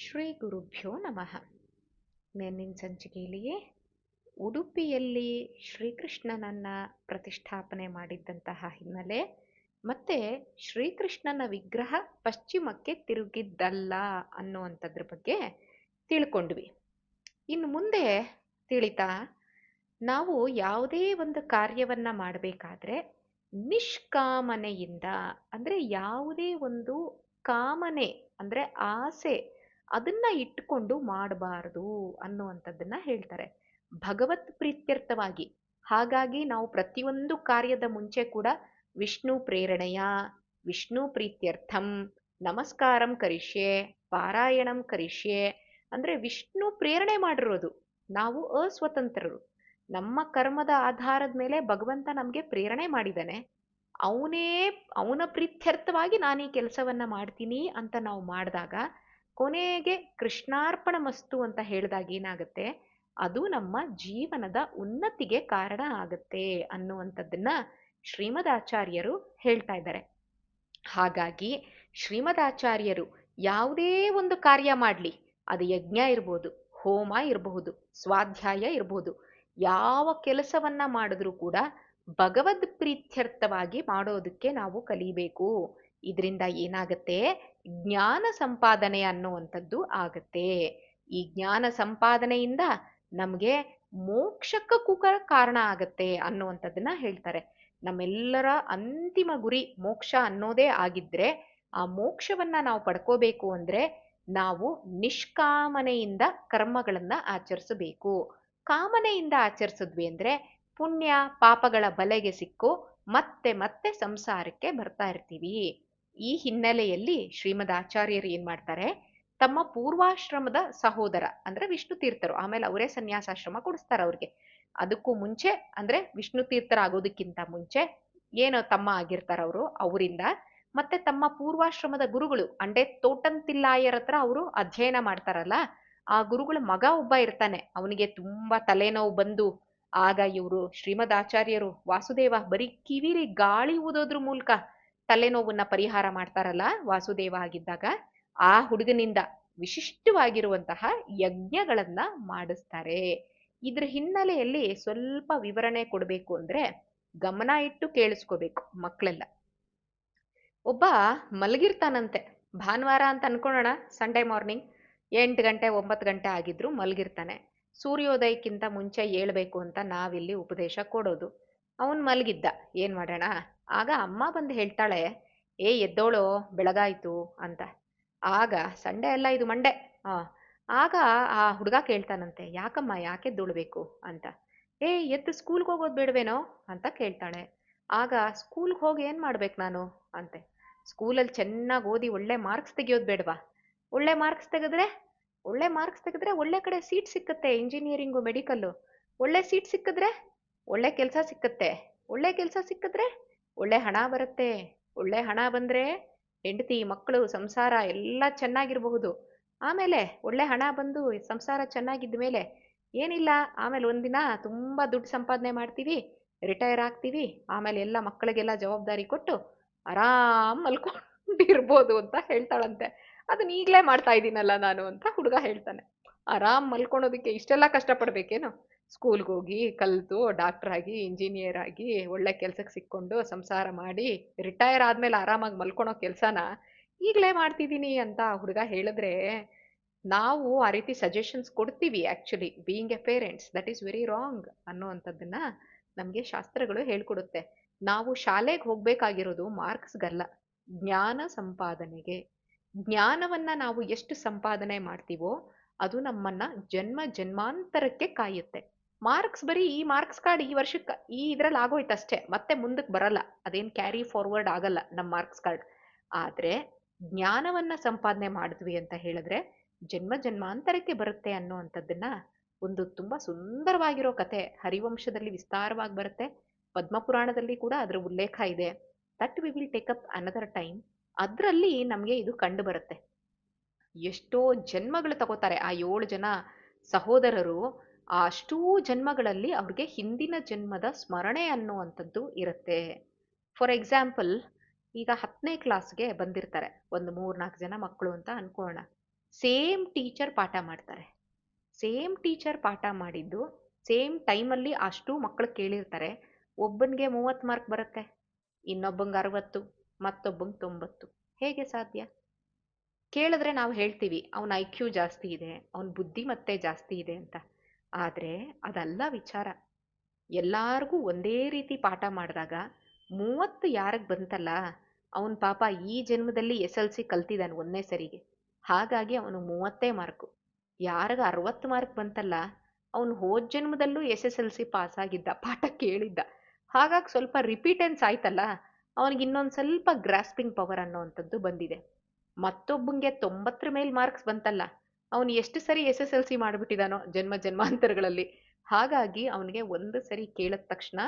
ಶ್ರೀ ಗುರುಭ್ಯೋ ನಮಃ. ನೆನ್ನಿನ ಸಂಚಿಕೆಯಲ್ಲಿ ಉಡುಪಿಯಲ್ಲಿ ಶ್ರೀಕೃಷ್ಣನನ್ನ ಪ್ರತಿಷ್ಠಾಪನೆ ಮಾಡಿದ್ದಂತಹ ಹಿನ್ನೆಲೆ ಮತ್ತೆ ಶ್ರೀಕೃಷ್ಣನ ವಿಗ್ರಹ ಪಶ್ಚಿಮಕ್ಕೆ ತಿರುಗಿದ್ದಲ್ಲ ಅನ್ನುವಂಥದ್ರ ಬಗ್ಗೆ ತಿಳ್ಕೊಂಡ್ವಿ. ಇನ್ನು ಮುಂದೆ ತಿಳಿತಾ ನಾವು ಯಾವುದೇ ಒಂದು ಕಾರ್ಯವನ್ನ ಮಾಡಬೇಕಾದ್ರೆ ನಿಷ್ಕಾಮನೆಯಿಂದ, ಅಂದ್ರೆ ಯಾವುದೇ ಒಂದು ಕಾಮನೆ ಅಂದ್ರೆ ಆಸೆ ಅದನ್ನ ಇಟ್ಟುಕೊಂಡು ಮಾಡಬಾರದು ಅನ್ನುವಂಥದ್ದನ್ನ ಹೇಳ್ತಾರೆ, ಭಗವತ್ ಪ್ರೀತ್ಯರ್ಥವಾಗಿ. ಹಾಗಾಗಿ ನಾವು ಪ್ರತಿಯೊಂದು ಕಾರ್ಯದ ಮುಂಚೆ ಕೂಡ ವಿಷ್ಣು ಪ್ರೇರಣೆಯ, ವಿಷ್ಣು ಪ್ರೀತ್ಯರ್ಥಂ, ನಮಸ್ಕಾರಂ ಕರಿಷ್ಯೆ, ಪಾರಾಯಣಂ ಕರಿಷ್ಯೆ, ಅಂದ್ರೆ ವಿಷ್ಣು ಪ್ರೇರಣೆ ಮಾಡಿರೋದು. ನಾವು ಅಸ್ವತಂತ್ರರು. ನಮ್ಮ ಕರ್ಮದ ಆಧಾರದ ಮೇಲೆ ಭಗವಂತ ನಮ್ಗೆ ಪ್ರೇರಣೆ ಮಾಡಿದಾನೆ. ಅವನ ಪ್ರೀತ್ಯರ್ಥವಾಗಿ ನಾನು ಈ ಕೆಲಸವನ್ನ ಮಾಡ್ತೀನಿ ಅಂತ ನಾವು ಮಾಡಿದಾಗ ಕೊನೆಗೆ ಕೃಷ್ಣಾರ್ಪಣ ಮಸ್ತು ಅಂತ ಹೇಳಿದಾಗ ಏನಾಗುತ್ತೆ, ಅದು ನಮ್ಮ ಜೀವನದ ಉನ್ನತಿಗೆ ಕಾರಣ ಆಗತ್ತೆ ಅನ್ನುವಂಥದ್ದನ್ನ ಶ್ರೀಮದಾಚಾರ್ಯರು ಹೇಳ್ತಾ ಇದ್ದಾರೆ. ಹಾಗಾಗಿ ಶ್ರೀಮದಾಚಾರ್ಯರು ಯಾವುದೇ ಒಂದು ಕಾರ್ಯ ಮಾಡಲಿ, ಅದು ಯಜ್ಞ ಇರಬಹುದು, ಹೋಮ ಇರಬಹುದು, ಸ್ವಾಧ್ಯಾಯ ಇರಬಹುದು, ಯಾವ ಕೆಲಸವನ್ನ ಮಾಡಿದ್ರೂ ಕೂಡ ಭಗವದ್ ಪ್ರೀತ್ಯರ್ಥವಾಗಿ ಮಾಡೋದಕ್ಕೆ ನಾವು ಕಲಿಬೇಕು. ಇದರಿಂದ ಏನಾಗತ್ತೆ, ಜ್ಞಾನ ಸಂಪಾದನೆ ಅನ್ನುವಂಥದ್ದು ಆಗತ್ತೆ. ಈ ಜ್ಞಾನ ಸಂಪಾದನೆಯಿಂದ ನಮಗೆ ಮೋಕ್ಷಕ್ಕೂ ಕಾರಣ ಆಗತ್ತೆ ಅನ್ನುವಂಥದ್ದನ್ನ ಹೇಳ್ತಾರೆ. ನಮ್ಮೆಲ್ಲರ ಅಂತಿಮ ಗುರಿ ಮೋಕ್ಷ ಅನ್ನೋದೇ ಆಗಿದ್ರೆ ಆ ಮೋಕ್ಷವನ್ನ ನಾವು ಪಡ್ಕೋಬೇಕು ಅಂದ್ರೆ ನಾವು ನಿಷ್ಕಾಮನೆಯಿಂದ ಕರ್ಮಗಳನ್ನ ಆಚರಿಸಬೇಕು. ಕಾಮನೆಯಿಂದ ಆಚರಿಸಿದ್ವಿ ಅಂದ್ರೆ ಪುಣ್ಯ ಪಾಪಗಳ ಬಲೆಗೆ ಸಿಕ್ಕು ಮತ್ತೆ ಮತ್ತೆ ಸಂಸಾರಕ್ಕೆ ಬರ್ತಾ ಇರ್ತೀವಿ. ಈ ಹಿನ್ನೆಲೆಯಲ್ಲಿ ಶ್ರೀಮದ್ ಆಚಾರ್ಯರು ಏನ್ ಮಾಡ್ತಾರೆ, ತಮ್ಮ ಪೂರ್ವಾಶ್ರಮದ ಸಹೋದರ ಅಂದ್ರೆ ವಿಷ್ಣು ತೀರ್ಥರು, ಆಮೇಲೆ ಅವರೇ ಸನ್ಯಾಸಾಶ್ರಮ ಕೊಡಿಸ್ತಾರೆ ಅವ್ರಿಗೆ. ಅದಕ್ಕೂ ಮುಂಚೆ ಅಂದ್ರೆ ವಿಷ್ಣು ತೀರ್ಥರ ಆಗೋದಕ್ಕಿಂತ ಮುಂಚೆ ಏನೋ ತಮ್ಮ ಆಗಿರ್ತಾರ ಅವರು, ಅವರಿಂದ ಮತ್ತೆ ತಮ್ಮ ಪೂರ್ವಾಶ್ರಮದ ಗುರುಗಳು ಅಂಡೆ ತೋಟಂತಿಲ್ಲಾಯರ್ ಹತ್ರ ಅವರು ಅಧ್ಯಯನ ಮಾಡ್ತಾರಲ್ಲ, ಆ ಗುರುಗಳ ಮಗ ಒಬ್ಬ ಇರ್ತಾನೆ, ಅವನಿಗೆ ತುಂಬಾ ತಲೆನೋವು ಬಂದು ಆಗ ಇವರು ಶ್ರೀಮದ್ ಆಚಾರ್ಯರು ವಾಸುದೇವ ಬರೀ ಕಿವಿಲಿ ಗಾಳಿ ಊದೋದ್ರ ಮೂಲಕ ತಲೆನೋವನ್ನ ಪರಿಹಾರ ಮಾಡ್ತಾರಲ್ಲ ವಾಸುದೇವ ಆಗಿದ್ದಾಗ, ಆ ಹುಡುಗನಿಂದ ವಿಶಿಷ್ಟವಾಗಿರುವಂತಹ ಯಜ್ಞಗಳನ್ನ ಮಾಡಿಸ್ತಾರೆ. ಇದ್ರ ಹಿನ್ನೆಲೆಯಲ್ಲಿ ಸ್ವಲ್ಪ ವಿವರಣೆ ಕೊಡ್ಬೇಕು ಅಂದ್ರೆ ಗಮನ ಇಟ್ಟು ಕೇಳಿಸ್ಕೋಬೇಕು ಮಕ್ಕಳೆಲ್ಲ. ಒಬ್ಬ ಮಲಗಿರ್ತಾನಂತೆ, ಭಾನುವಾರ ಅಂತ ಅನ್ಕೊಳ್ಳೋಣ, ಸಂಡೇ ಮಾರ್ನಿಂಗ್ 8 ಗಂಟೆ 9 ಗಂಟೆ ಆಗಿದ್ರು ಮಲಗಿರ್ತಾನೆ. ಸೂರ್ಯೋದಯಕ್ಕಿಂತ ಮುಂಚೆ ಏಳ್ಬೇಕು ಅಂತ ನಾವಿಲ್ಲಿ ಉಪದೇಶ ಕೊಡೋದು. ಅವನ್ ಮಲಗಿದ್ದ, ಏನ್ ಮಾಡೋಣ. ಆಗ ಅಮ್ಮ ಬಂದು ಹೇಳ್ತಾಳೆ, ಎದ್ದೋಳು ಬೆಳಗಾಯ್ತು ಅಂತ. ಆಗ ಸಂಡೆ ಅಲ್ಲ, ಇದು ಮಂಡೆ. ಆಗ ಆ ಹುಡುಗ ಕೇಳ್ತಾನಂತೆ, ಯಾಕಮ್ಮ ಯಾಕೆ ಎದ್ದೊಳ್ಬೇಕು ಅಂತ. ಎದ್ದು ಸ್ಕೂಲ್ಗೆ ಹೋಗೋದು ಬೇಡವೇನೋ ಅಂತ ಕೇಳ್ತಾಳೆ. ಆಗ ಸ್ಕೂಲ್ಗೆ ಹೋಗಿ ಏನ್ ಮಾಡ್ಬೇಕು ನಾನು ಅಂತೆ. ಸ್ಕೂಲಲ್ಲಿ ಚೆನ್ನಾಗಿ ಓದಿ ಒಳ್ಳೆ ಮಾರ್ಕ್ಸ್ ತೆಗಿಯೋದು ಬೇಡವಾ? ಒಳ್ಳೆ ಮಾರ್ಕ್ಸ್ ತೆಗೆದ್ರೆ ಒಳ್ಳೆ ಕಡೆ ಸೀಟ್ ಸಿಕ್ಕತ್ತೆ, ಇಂಜಿನಿಯರಿಂಗು ಮೆಡಿಕಲ್ಲು. ಒಳ್ಳೆ ಸೀಟ್ ಸಿಕ್ಕಿದ್ರೆ ಒಳ್ಳೆ ಕೆಲಸ ಸಿಕ್ಕತ್ತೆ, ಒಳ್ಳೆ ಕೆಲಸ ಸಿಕ್ಕಿದ್ರೆ ಒಳ್ಳೆ ಹಣ ಬರುತ್ತೆ, ಒಳ್ಳೆ ಹಣ ಬಂದ್ರೆ ಹೆಂಡತಿ ಮಕ್ಕಳು ಸಂಸಾರ ಎಲ್ಲ ಚೆನ್ನಾಗಿರಬಹುದು. ಆಮೇಲೆ ಒಳ್ಳೆ ಹಣ ಬಂದು ಸಂಸಾರ ಚೆನ್ನಾಗಿದ್ದ ಮೇಲೆ ಏನಿಲ್ಲ, ಆಮೇಲೆ ಒಂದಿನ ತುಂಬಾ ದುಡ್ಡು ಸಂಪಾದನೆ ಮಾಡ್ತೀವಿ, ರಿಟೈರ್ ಆಗ್ತೀವಿ, ಆಮೇಲೆ ಎಲ್ಲ ಮಕ್ಕಳಿಗೆಲ್ಲ ಜವಾಬ್ದಾರಿ ಕೊಟ್ಟು ಆರಾಮ್ ಮಲ್ಕೊಂಡಿರ್ಬೋದು ಅಂತ ಹೇಳ್ತಾಳಂತೆ. ಅದನ್ನ ಈಗ್ಲೇ ಮಾಡ್ತಾ ಇದ್ದೀನಲ್ಲ ನಾನು ಅಂತ ಹುಡುಗ ಹೇಳ್ತಾನೆ. ಆರಾಮ್ ಮಲ್ಕೊಳೋದಕ್ಕೆ ಇಷ್ಟೆಲ್ಲ ಕಷ್ಟಪಡ್ಬೇಕೇನು? ಸ್ಕೂಲ್ಗೆ ಹೋಗಿ ಕಲ್ತು ಡಾಕ್ಟರ್ ಆಗಿ ಇಂಜಿನಿಯರ್ ಆಗಿ ಒಳ್ಳೆ ಕೆಲ್ಸಕ್ಕೆ ಸಿಕ್ಕೊಂಡು ಸಂಸಾರ ಮಾಡಿ ರಿಟೈರ್ ಆದ್ಮೇಲೆ ಆರಾಮಾಗಿ ಮಲ್ಕೊಳೋ ಕೆಲ್ಸನ ಈಗ್ಲೇ ಮಾಡ್ತಿದ್ದೀನಿ ಅಂತ ಹುಡುಗ ಹೇಳಿದ್ರೆ, ನಾವು ಆ ರೀತಿ ಸಜೆಷನ್ಸ್ ಕೊಡ್ತೀವಿ. Actually being A parents that is very wrong ಅನ್ನುವಂಥದ್ದನ್ನ ನಮ್ಗೆ ಶಾಸ್ತ್ರಗಳು ಹೇಳ್ಕೊಡುತ್ತೆ. ನಾವು ಶಾಲೆಗೆ ಹೋಗ್ಬೇಕಾಗಿರೋದು ಮಾರ್ಕ್ಸ್ಗಲ್ಲ, ಜ್ಞಾನ ಸಂಪಾದನೆಗೆ. ಜ್ಞಾನವನ್ನ ನಾವು ಎಷ್ಟು ಸಂಪಾದನೆ ಮಾಡ್ತೀವೋ ಅದು ನಮ್ಮನ್ನ ಜನ್ಮ ಜನ್ಮಾಂತರಕ್ಕೆ ಕಾಯುತ್ತೆ. ಮಾರ್ಕ್ಸ್ ಬರೀ ಈ ಮಾರ್ಕ್ಸ್ ಕಾರ್ಡ್ ಈ ವರ್ಷಕ್ಕೆ ಈ ಇದ್ರಲ್ಲಿ ಆಗೋಯ್ತಷ್ಟೇ, ಮತ್ತೆ ಮುಂದಕ್ಕೆ ಬರಲ್ಲ, ಅದೇನ್ ಕ್ಯಾರಿ ಫಾರ್ವರ್ಡ್ ಆಗಲ್ಲ ನಮ್ಮ ಮಾರ್ಕ್ಸ್ ಕಾರ್ಡ್. ಆದ್ರೆ ಜ್ಞಾನವನ್ನ ಸಂಪಾದನೆ ಮಾಡಿದ್ವಿ ಅಂತ ಹೇಳಿದ್ರೆ ಜನ್ಮ ಜನ್ಮಾಂತರಕ್ಕೆ ಬರುತ್ತೆ ಅನ್ನುವಂಥದ್ದನ್ನ ಒಂದು ತುಂಬಾ ಸುಂದರವಾಗಿರೋ ಕತೆ ಹರಿವಂಶದಲ್ಲಿ ವಿಸ್ತಾರವಾಗಿ ಬರುತ್ತೆ. ಪದ್ಮಪುರಾಣದಲ್ಲಿ ಕೂಡ ಅದರ ಉಲ್ಲೇಖ ಇದೆ. That we will take up another time. ಅದರಲ್ಲಿ ನಮಗೆ ಇದು ಕಂಡು ಬರುತ್ತೆ. ಎಷ್ಟೋ ಜನ್ಮಗಳು ತಗೋತಾರೆ ಆ 7 ಜನ ಸಹೋದರರು. ಆ ಅಷ್ಟೂ ಜನ್ಮಗಳಲ್ಲಿ ಅವ್ರಿಗೆ ಹಿಂದಿನ ಜನ್ಮದ ಸ್ಮರಣೆ ಅನ್ನುವಂಥದ್ದು ಇರುತ್ತೆ. ಫಾರ್ ಎಕ್ಸಾಂಪಲ್, ಈಗ 10ನೇ ಕ್ಲಾಸ್ಗೆ ಬಂದಿರ್ತಾರೆ ಒಂದು 3-4 ಜನ ಮಕ್ಕಳು ಅಂತ ಅನ್ಕೋಣ. ಸೇಮ್ ಟೀಚರ್ ಪಾಠ ಮಾಡ್ತಾರೆ. ಸೇಮ್ ಟೀಚರ್ ಪಾಠ ಮಾಡಿದ್ದು ಸೇಮ್ ಟೈಮಲ್ಲಿ ಅಷ್ಟು ಮಕ್ಕಳು ಕೇಳಿರ್ತಾರೆ. ಒಬ್ಬನಿಗೆ 30 ಮಾರ್ಕ್ ಬರುತ್ತೆ, ಇನ್ನೊಬ್ಬಂಗೆ 60, ಮತ್ತೊಬ್ಬಂಗೆ 90. ಹೇಗೆ ಸಾಧ್ಯ? ಕೇಳಿದ್ರೆ ನಾವು ಹೇಳ್ತೀವಿ ಅವನ ಐ ಕ್ಯೂ ಜಾಸ್ತಿ ಇದೆ, ಅವನ ಬುದ್ಧಿಮತ್ತೆ ಜಾಸ್ತಿ ಇದೆ ಅಂತ. ಆದರೆ ಅದಲ್ಲ ವಿಚಾರ. ಎಲ್ಲಾರ್ಗೂ ಒಂದೇ ರೀತಿ ಪಾಠ ಮಾಡಿದಾಗ 30 ಯಾರಿಗೆ ಬಂತಲ್ಲ, ಅವನ ಪಾಪ ಈ ಜನ್ಮದಲ್ಲಿ ಎಸ್ ಎಲ್ ಸಿ ಕಲ್ತಿದ್ದಾನೆ ಒಂದನೇ ಸರಿಗೆ, ಹಾಗಾಗಿ ಅವನು 30 ಮಾರ್ಕು. ಯಾರಿಗ 60 ಮಾರ್ಕ್ ಬಂತಲ್ಲ, ಅವನು ಹೋದ ಜನ್ಮದಲ್ಲೂ S S L C pass ಆಗಿದ್ದ, ಪಾಠ ಕೇಳಿದ್ದ. ಹಾಗಾಗಿ ಸ್ವಲ್ಪ ರಿಪೀಟೆನ್ಸ್ ಆಯ್ತಲ್ಲ, ಅವನಿಗೆ ಇನ್ನೊಂದು ಸ್ವಲ್ಪ ಗ್ರಾಸ್ಪಿಂಗ್ ಪವರ್ ಅನ್ನೋವಂಥದ್ದು ಬಂದಿದೆ. ಮತ್ತೊಬ್ಬಂಗೆ 90 ಮೇಲೆ ಮಾರ್ಕ್ಸ್ ಬಂತಲ್ಲ, ಅವನು ಎಷ್ಟು ಸರಿ ಎಸ್ ಎಸ್ ಎಲ್ ಸಿ ಮಾಡಿಬಿಟ್ಟಿದಾನೋ ಜನ್ಮ ಜನ್ಮಾಂತರಗಳಲ್ಲಿ. ಹಾಗಾಗಿ ಅವನಿಗೆ ಒಂದು ಸರಿ ಕೇಳಿದ ತಕ್ಷಣ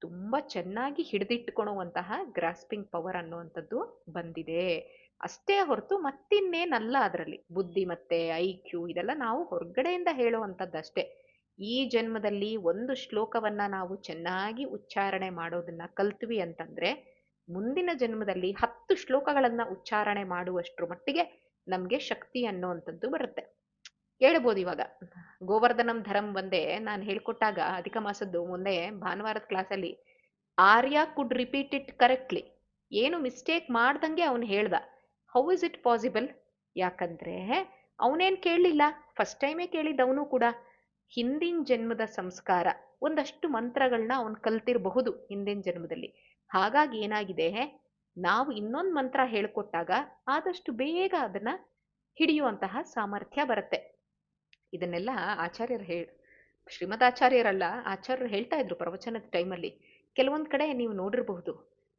ತುಂಬಾ ಚೆನ್ನಾಗಿ ಹಿಡಿದಿಟ್ಟುಕೊಳ್ಳುವಂತಹ ಗ್ರಾಸ್ಪಿಂಗ್ ಪವರ್ ಅನ್ನುವಂಥದ್ದು ಬಂದಿದೆ. ಅಷ್ಟೇ ಹೊರತು ಮತ್ತಿನ್ನೇನಲ್ಲ. ಅದರಲ್ಲಿ ಬುದ್ಧಿ ಮತ್ತೆ ಐ ಕ್ಯೂ ಇದೆಲ್ಲ ನಾವು ಹೊರಗಡೆಯಿಂದ ಹೇಳುವಂಥದ್ದಷ್ಟೇ. ಈ ಜನ್ಮದಲ್ಲಿ ಒಂದು ಶ್ಲೋಕವನ್ನ ನಾವು ಚೆನ್ನಾಗಿ ಉಚ್ಚಾರಣೆ ಮಾಡೋದನ್ನ ಕಲ್ತ್ವಿ ಅಂತಂದ್ರೆ, ಮುಂದಿನ ಜನ್ಮದಲ್ಲಿ 10 ಶ್ಲೋಕಗಳನ್ನ ಉಚ್ಚಾರಣೆ ಮಾಡುವಷ್ಟರ ಮಟ್ಟಿಗೆ ನಮ್ಗೆ ಶಕ್ತಿ ಅನ್ನುವಂಥದ್ದು ಬರುತ್ತೆ. ಹೇಳ್ಬೋದು ಇವಾಗ ಗೋವರ್ಧನಂ ಧರಂ ಒಂದೇ ನಾನು ಹೇಳ್ಕೊಟ್ಟಾಗ ಅಧಿಕ ಮಾಸದ್ದು ಮುಂದೆ ಭಾನುವಾರದ ಕ್ಲಾಸಲ್ಲಿ ಆರ್ಯ ಕುಡ್ ರಿಪೀಟ್ ಇಟ್ ಕರೆಕ್ಟ್ಲಿ, ಏನು ಮಿಸ್ಟೇಕ್ ಮಾಡ್ದಂಗೆ ಅವನು ಹೇಳ್ದ. How is it possible? ಯಾಕಂದ್ರೆ ಅವನೇನ್ ಕೇಳಲಿಲ್ಲ, ಫಸ್ಟ್ ಟೈಮೇ ಕೇಳಿದ್ದವನು ಕೂಡ. ಹಿಂದಿನ ಜನ್ಮದ ಸಂಸ್ಕಾರ, ಒಂದಷ್ಟು ಮಂತ್ರಗಳನ್ನ ಅವನು ಕಲ್ತಿರಬಹುದು ಹಿಂದಿನ ಜನ್ಮದಲ್ಲಿ. ಹಾಗಾಗಿ ಏನಾಗಿದೆ, ನಾವು ಇನ್ನೊಂದು ಮಂತ್ರ ಹೇಳ್ಕೊಟ್ಟಾಗ ಆದಷ್ಟು ಬೇಗ ಅದನ್ನ ಹಿಡಿಯುವಂತಹ ಸಾಮರ್ಥ್ಯ ಬರುತ್ತೆ. ಇದನ್ನೆಲ್ಲ ಆಚಾರ್ಯರು ಶ್ರೀಮದಾಚಾರ್ಯರಲ್ಲ, ಆಚಾರ್ಯರು ಹೇಳ್ತಾ ಇದ್ರು ಪ್ರವಚನದ ಟೈಮಲ್ಲಿ. ಕೆಲವೊಂದ್ ಕಡೆ ನೀವು ನೋಡಿರಬಹುದು,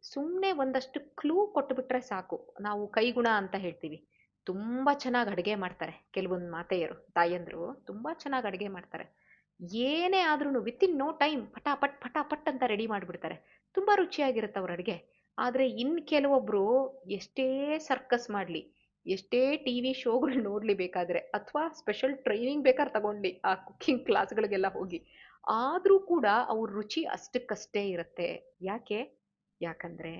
ಸುಮ್ಮನೆ ಒಂದಷ್ಟು ಕ್ಲೂ ಕೊಟ್ಟುಬಿಟ್ರೆ ಸಾಕು. ನಾವು ಕೈಗುಣ ಅಂತ ಹೇಳ್ತೀವಿ. ತುಂಬಾ ಚೆನ್ನಾಗಿ ಅಡುಗೆ ಮಾಡ್ತಾರೆ ಕೆಲವೊಂದು ಮಾತೆಯರು, ತಾಯಂದ್ರು ತುಂಬಾ ಚೆನ್ನಾಗಿ ಅಡುಗೆ ಮಾಡ್ತಾರೆ. ಏನೇ ಆದ್ರೂ ವಿತಿನ್ ನೋ ಟೈಮ್ ಪಟಾಪಟ್ ಪಟಾಪಟ್ ಅಂತ ರೆಡಿ ಮಾಡಿಬಿಡ್ತಾರೆ. ತುಂಬಾ ರುಚಿಯಾಗಿರುತ್ತೆ ಅವ್ರ ಅಡುಗೆ. ಆದ್ರೆ ಇನ್ ಕೆಲವೊಬ್ರು ಎಷ್ಟೇ ಸರ್ಕಸ್ ಮಾಡ್ಲಿ, ಎಷ್ಟೇ ಟಿವಿ ಶೋಗಳು ನೋಡ್ಲಿ ಬೇಕಾದ್ರೆ, ಅಥವಾ ಸ್ಪೆಷಲ್ ಟ್ರೈನಿಂಗ್ ಬೇಕಾದ್ರೆ ತಗೊಂಡ್ಲಿ ಆ ಕುಕ್ಕಿಂಗ್ ಕ್ಲಾಸ್ಗಳಿಗೆಲ್ಲ ಹೋಗಿ, ಆದ್ರೂ ಕೂಡ ಅವ್ರ ರುಚಿ ಅಷ್ಟಕ್ಕಷ್ಟೇ ಇರುತ್ತೆ. ಯಾಕೆ? ಯಾಕಂದ್ರೆ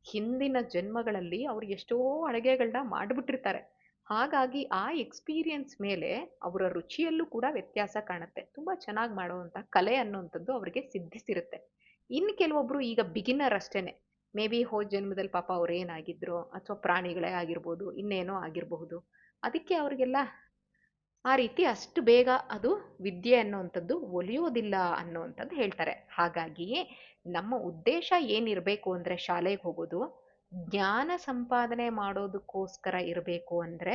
ಹಿಂದಿನ ಜನ್ಮಗಳಲ್ಲಿ ಅವ್ರು ಎಷ್ಟೋ ಅಡುಗೆಗಳನ್ನ ಮಾಡಿಬಿಟ್ಟಿರ್ತಾರೆ. ಹಾಗಾಗಿ ಆ ಎಕ್ಸ್ಪೀರಿಯನ್ಸ್ ಮೇಲೆ ಅವರ ರುಚಿಯಲ್ಲೂ ಕೂಡ ವ್ಯತ್ಯಾಸ ಕಾಣುತ್ತೆ. ತುಂಬಾ ಚೆನ್ನಾಗಿ ಮಾಡುವಂತ ಕಲೆ ಅನ್ನುವಂಥದ್ದು ಅವ್ರಿಗೆ ಸಿದ್ಧಿಸಿರುತ್ತೆ. ಇನ್ನು ಕೆಲವೊಬ್ರು ಈಗ ಬಿಗಿನರ್ ಅಷ್ಟೇನೆ, ಮೇ ಬಿ ಹೋದ ಜನ್ಮದಲ್ಲಿ ಪಾಪ ಅವ್ರು ಏನಾಗಿದ್ರು, ಅಥವಾ ಪ್ರಾಣಿಗಳೇ ಆಗಿರ್ಬೋದು, ಇನ್ನೇನೋ ಆಗಿರಬಹುದು. ಅದಕ್ಕೆ ಅವ್ರಿಗೆಲ್ಲ ಆ ರೀತಿ ಅಷ್ಟು ಬೇಗ ಅದು ವಿದ್ಯೆ ಅನ್ನುವಂಥದ್ದು ಒಲಿಯೋದಿಲ್ಲ ಅನ್ನುವಂಥದ್ದು ಹೇಳ್ತಾರೆ. ಹಾಗಾಗಿ ನಮ್ಮ ಉದ್ದೇಶ ಏನಿರಬೇಕು ಅಂದ್ರೆ, ಶಾಲೆಗೆ ಹೋಗೋದು ಜ್ಞಾನ ಸಂಪಾದನೆ ಮಾಡೋದಕ್ಕೋಸ್ಕರ ಇರಬೇಕು ಅಂದ್ರೆ,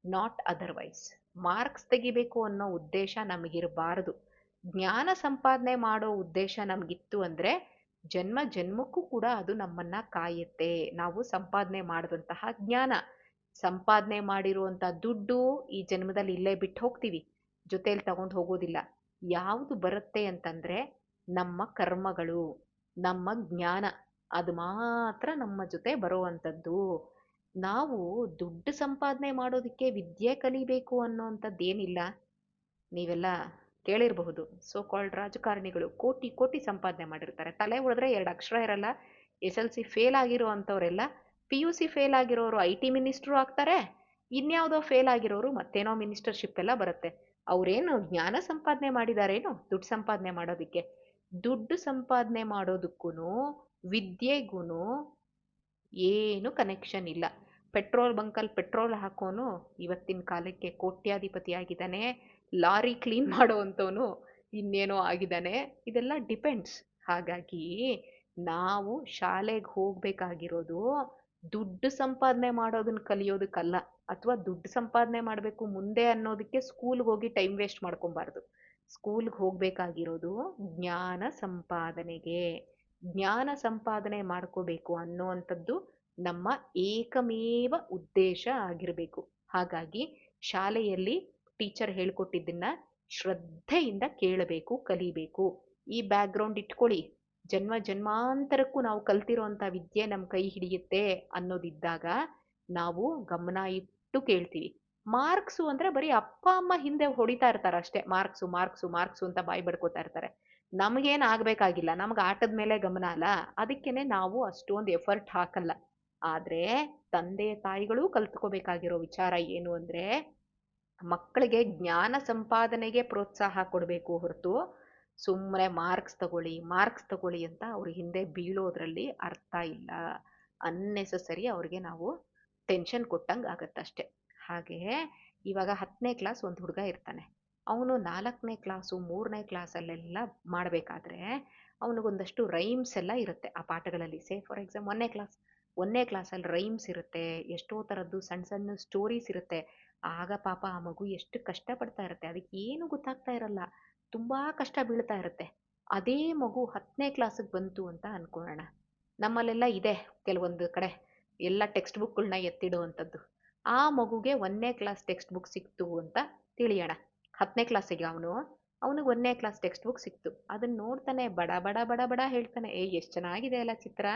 ನಾಟ್ ಅದರ್ವೈಸ್. ಮಾರ್ಕ್ಸ್ ತೆಗಿಬೇಕು ಅನ್ನೋ ಉದ್ದೇಶ ನಮಗಿರಬಾರದು. ಜ್ಞಾನ ಸಂಪಾದನೆ ಮಾಡೋ ಉದ್ದೇಶ ನಮಗಿತ್ತು ಅಂದ್ರೆ, ಜನ್ಮ ಜನ್ಮಕ್ಕೂ ಕೂಡ ಅದು ನಮ್ಮನ್ನ ಕಾಯುತ್ತೆ. ನಾವು ಸಂಪಾದನೆ ಮಾಡಿದಂತಹ ಜ್ಞಾನ, ಸಂಪಾದನೆ ಮಾಡಿರುವಂತ ದುಡ್ಡು ಈ ಜನ್ಮದಲ್ಲಿ ಇಲ್ಲೇ ಬಿಟ್ಟು ಹೋಗ್ತೀವಿ, ಜೊತೆಯಲ್ಲಿ ತಗೊಂಡು ಹೋಗೋದಿಲ್ಲ. ಯಾವುದು ಬರುತ್ತೆ ಅಂತಂದ್ರೆ ನಮ್ಮ ಕರ್ಮಗಳು, ನಮ್ಮ ಜ್ಞಾನ, ಅದು ಮಾತ್ರ ನಮ್ಮ ಜೊತೆ ಬರುವಂಥದ್ದು. ನಾವು ದುಡ್ಡು ಸಂಪಾದನೆ ಮಾಡೋದಕ್ಕೆ ವಿದ್ಯೆ ಕಲಿಬೇಕು ಅನ್ನೋಂಥದ್ದೇನಿಲ್ಲ. ನೀವೆಲ್ಲ ಕೇಳಿರಬಹುದು, ಸೋ ಕಾಲ್ಡ್ ರಾಜಕಾರಣಿಗಳು ಕೋಟಿ ಕೋಟಿ ಸಂಪಾದನೆ ಮಾಡಿರ್ತಾರೆ, ತಲೆ ಹೊಡೆದ್ರೆ 2 ಅಕ್ಷರ ಇರಲ್ಲ. ಎಸ್ ಎಲ್ ಸಿ ಫೇಲ್ ಆಗಿರೋ ಅಂಥವರೆಲ್ಲ ಪಿ ಯು ಸಿ ಫೇಲ್ ಆಗಿರೋರು ಐ ಟಿ ಮಿನಿಸ್ಟ್ರು ಆಗ್ತಾರೆ, ಇನ್ಯಾವುದೋ ಫೇಲ್ ಆಗಿರೋರು ಮತ್ತೇನೋ ಮಿನಿಸ್ಟರ್ಶಿಪ್ ಎಲ್ಲ ಬರುತ್ತೆ. ಅವ್ರೇನು ಜ್ಞಾನ ಸಂಪಾದನೆ ಮಾಡಿದಾರೇನು ದುಡ್ಡು ಸಂಪಾದನೆ ಮಾಡೋದಕ್ಕೆ? ದುಡ್ಡು ಸಂಪಾದನೆ ಮಾಡೋದಕ್ಕೂ ವಿದ್ಯೆಗೂ ಏನು ಕನೆಕ್ಷನ್ ಇಲ್ಲ. ಪೆಟ್ರೋಲ್ ಬಂಕಲ್ಲಿ ಪೆಟ್ರೋಲ್ ಹಾಕೋನು ಇವತ್ತಿನ ಕಾಲಕ್ಕೆ ಕೋಟ್ಯಾಧಿಪತಿ ಆಗಿದ್ದಾನೆ, ಲಾರಿ ಕ್ಲೀನ್ ಮಾಡೋವಂಥವನು ಇನ್ನೇನೋ ಆಗಿದ್ದಾನೆ. ಇದೆಲ್ಲ ಡಿಪೆಂಡ್ಸ್. ಹಾಗಾಗಿ ನಾವು ಶಾಲೆಗೆ ಹೋಗ್ಬೇಕಾಗಿರೋದು ದುಡ್ಡು ಸಂಪಾದನೆ ಮಾಡೋದನ್ನ ಕಲಿಯೋದಕ್ಕಲ್ಲ, ಅಥವಾ ದುಡ್ಡು ಸಂಪಾದನೆ ಮಾಡಬೇಕು ಮುಂದೆ ಅನ್ನೋದಕ್ಕೆ ಸ್ಕೂಲ್ಗೆ ಹೋಗಿ ಟೈಮ್ ವೇಸ್ಟ್ ಮಾಡ್ಕೊಬಾರ್ದು. ಸ್ಕೂಲ್ಗೆ ಹೋಗ್ಬೇಕಾಗಿರೋದು ಜ್ಞಾನ ಸಂಪಾದನೆಗೆ. ಜ್ಞಾನ ಸಂಪಾದನೆ ಮಾಡ್ಕೋಬೇಕು ಅನ್ನುವಂಥದ್ದು ನಮ್ಮ ಏಕಮೇವ ಉದ್ದೇಶ ಆಗಿರಬೇಕು. ಹಾಗಾಗಿ ಶಾಲೆಯಲ್ಲಿ ಟೀಚರ್ ಹೇಳ್ಕೊಟ್ಟಿದ್ದನ್ನ ಶ್ರದ್ಧೆಯಿಂದ ಕೇಳಬೇಕು, ಕಲಿಬೇಕು. ಈ ಬ್ಯಾಕ್ಗ್ರೌಂಡ್ ಇಟ್ಕೊಳ್ಳಿ, ಜನ್ಮ ಜನ್ಮಾಂತರಕ್ಕೂ ನಾವು ಕಲ್ತಿರೋಂಥ ವಿದ್ಯೆ ನಮ್ಮ ಕೈ ಹಿಡಿಯುತ್ತೆ ಅನ್ನೋದಿದ್ದಾಗ ನಾವು ಗಮನ ಇಟ್ಟು ಕೇಳ್ತೀವಿ. ಮಾರ್ಕ್ಸು ಅಂದ್ರೆ ಬರೀ ಅಪ್ಪ ಅಮ್ಮ ಹಿಂದೆ ಹೊಡಿತಾ ಇರ್ತಾರೆ ಅಷ್ಟೇ, ಮಾರ್ಕ್ಸು ಮಾರ್ಕ್ಸು ಮಾರ್ಕ್ಸು ಅಂತ ಬಾಯಿ ಬಡ್ಕೋತಾ ಇರ್ತಾರೆ. ನಮಗೇನು ಆಗ್ಬೇಕಾಗಿಲ್ಲ, ನಮ್ಗೆ ಆಟದ ಮೇಲೆ ಗಮನ ಅಲ್ಲ, ಅದಕ್ಕೇನೆ ನಾವು ಅಷ್ಟೊಂದು ಎಫರ್ಟ್ ಹಾಕಲ್ಲ. ಆದ್ರೆ ತಂದೆ ತಾಯಿಗಳು ಕಲ್ತ್ಕೋಬೇಕಾಗಿರೋ ವಿಚಾರ ಏನು ಅಂದ್ರೆ, ಮಕ್ಕಳಿಗೆ ಜ್ಞಾನ ಸಂಪಾದನೆಗೆ ಪ್ರೋತ್ಸಾಹ ಕೊಡಬೇಕು ಹೊರತು ಸುಮ್ಮನೆ ಮಾರ್ಕ್ಸ್ ತಗೊಳ್ಳಿ ಅಂತ ಅವ್ರ ಹಿಂದೆ ಬೀಳೋದ್ರಲ್ಲಿ ಅರ್ಥ ಇಲ್ಲ. ಅನ್ನೆಸೆಸರಿ ಅವ್ರಿಗೆ ನಾವು ಟೆನ್ಷನ್ ಕೊಟ್ಟಂಗೆ ಆಗತ್ತಷ್ಟೆ. ಹಾಗೆ ಇವಾಗ 10ನೇ ಕ್ಲಾಸ್ ಒಂದು ಹುಡುಗ ಇರ್ತಾನೆ. ಅವನು 4ನೇ ಕ್ಲಾಸು 3ನೇ ಕ್ಲಾಸಲ್ಲೆಲ್ಲ ಮಾಡಬೇಕಾದ್ರೆ ಅವನಿಗೊಂದಷ್ಟು ರೈಮ್ಸ್ ಎಲ್ಲ ಇರುತ್ತೆ ಆ ಪಾಠಗಳಲ್ಲಿ. ಸೇ ಫಾರ್ ಎಕ್ಸಾಂಪಲ್ 1ನೇ ಕ್ಲಾಸಲ್ಲಿ ರೈಮ್ಸ್ ಇರುತ್ತೆ, ಎಷ್ಟೋ ಥರದ್ದು ಸಣ್ಣ ಸಣ್ಣ ಸ್ಟೋರೀಸ್ ಇರುತ್ತೆ. ಆಗ ಪಾಪ ಆ ಮಗು ಎಷ್ಟು ಕಷ್ಟ ಪಡ್ತಾ ಇರುತ್ತೆ, ಅದಕ್ಕೆ ಏನು ಗೊತ್ತಾಗ್ತಾ ಇರಲ್ಲ, ತುಂಬಾ ಕಷ್ಟ ಬೀಳ್ತಾ ಇರುತ್ತೆ. ಅದೇ ಮಗು 10ನೇ ಕ್ಲಾಸಿಗೆ ಬಂತು ಅಂತ ಅನ್ಕೊಳ್ಳೋಣ. ನಮ್ಮಲ್ಲೆಲ್ಲ ಇದೆ ಕೆಲವೊಂದು ಕಡೆ ಎಲ್ಲ ಟೆಕ್ಸ್ಟ್ ಬುಕ್ಗಳನ್ನ ಎತ್ತಿಡುವಂಥದ್ದು. ಆ ಮಗುಗೆ 1ನೇ ಕ್ಲಾಸ್ ಟೆಕ್ಸ್ಟ್ ಬುಕ್ ಸಿಕ್ತು ಅಂತ ತಿಳಿಯೋಣ. 10ನೇ ಕ್ಲಾಸಿಗೆ ಅವನಿಗೆ 1ನೇ ಕ್ಲಾಸ್ ಟೆಕ್ಸ್ಟ್ ಬುಕ್ ಸಿಕ್ತು. ಅದನ್ನ ನೋಡ್ತಾನೆ ಬಡ ಬಡ ಬಡ ಬಡ ಹೇಳ್ತಾನೆ, ಎಷ್ಟು ಚೆನ್ನಾಗಿದೆ ಅಲ್ಲ ಚಿತ್ರ,